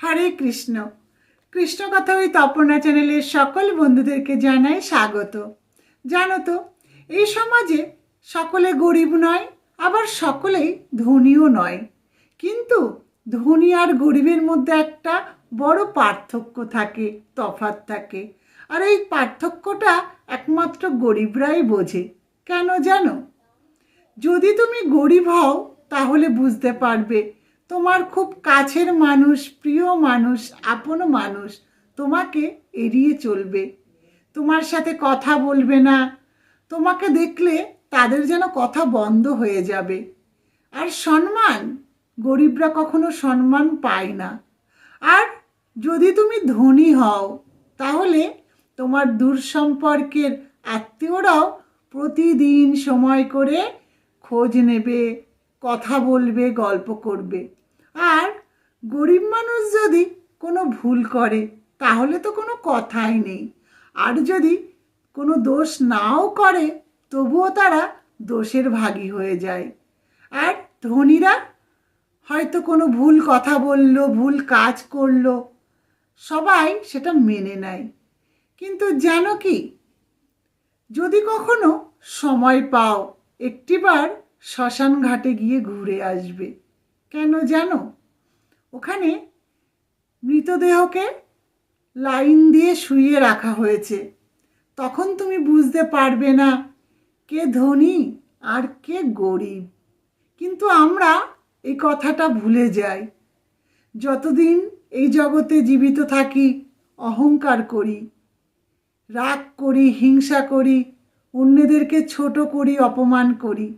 হরে কৃষ্ণ। কৃষ্ণ কথা ওই তপনা চ্যানেলের সকল বন্ধুদেরকে জানাই স্বাগত। জানো তো, এই সমাজে সকলে গরিব নয়, আবার সকলেই ধনীও নয়। কিন্তু ধনী আর গরিবের মধ্যে একটা বড় পার্থক্য থাকে, তফাৎ থাকে। আর এই পার্থক্যটা একমাত্র গরিবরাই বোঝে। কেন জানো? যদি তুমি গরিব হও তাহলে বুঝতে পারবে তোমার খুব কাছের মানুষ, প্রিয় মানুষ, আপন মানুষ তোমাকে এড়িয়ে চলবে, তোমার সাথে কথা বলবে না। তোমাকে দেখলে তাদের যেন কথা বন্ধ হয়ে যাবে। আর সম্মান, গরিবরা কখনো সম্মান পায় না। আর যদি তুমি ধনী হও তাহলে তোমার দূর সম্পর্কের আত্মীয়রাও প্রতিদিন সময় করে খোঁজ নেবে, কথা বলবে, গল্প করবে। আর গরিব মানুষ যদি কোনো ভুল করে তাহলে তো কোনো কথাই নেই। আর যদি কোনো দোষ নাও করে তবুও তারা দোষের ভাগী হয়ে যায়। আর ধনীরা হয়তো কোনো ভুল কথা বললো, ভুল কাজ করলো, সবাই সেটা মেনে নেয়। কিন্তু জানো কি, যদি কখনো সময় পাও একটিবার শ্মশান ঘাটে গিয়ে ঘুরে আসবে। কেন জানো? ওখানে মৃতদেহকে লাইন দিয়ে শুইয়ে রাখা হয়েছে। তখন তুমি বুঝতে পারবে না কে ধনী আর কে গরিব। কিন্তু আমরা এই কথাটা ভুলে যাই। যতদিন এই জগতে জীবিত থাকি অহংকার করি, রাগ করি, হিংসা করি, অন্যদেরকে ছোট করি, অপমান করি।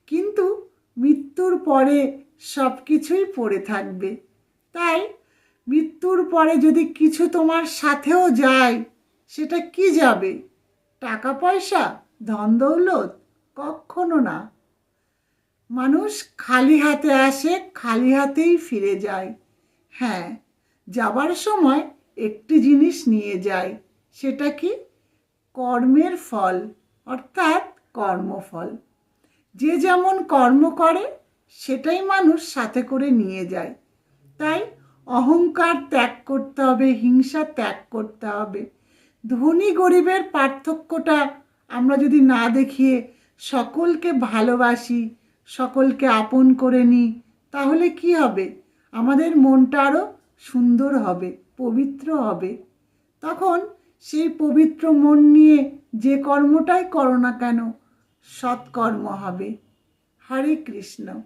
কিন্তু মৃত্যুর পরে সব কিছুই পড়ে থাকবে। তাই মৃত্যুর পরে যদি কিছু তোমার সাথেও যায়, সেটা কি যাবে? টাকা পয়সা, ধন দৌলত? কখনো না। মানুষ খালি হাতে আসে, খালি হাতেই ফিরে যায়। হ্যাঁ, যাবার সময় একটি জিনিস নিয়ে যায়। সেটা কি? কর্মের ফল, অর্থাৎ কর্মফল। যে যেমন কর্ম করে সেটাই মানুষ সাথে করে নিয়ে যায়। তাই অহংকার ত্যাগ করতে হবে, হিংসা ত্যাগ করতে হবে। ধনী গরিবের পার্থক্যটা আমরা যদি না দেখিয়ে সকলকে ভালোবাসি, সকলকে আপন করে নিই, তাহলে কি হবে? আমাদের মনটা আরও সুন্দর হবে, পবিত্র হবে। তখন সেই পবিত্র মন নিয়ে যে কর্মটাই করো না কেন সৎকর্ম হবে। হরে কৃষ্ণ।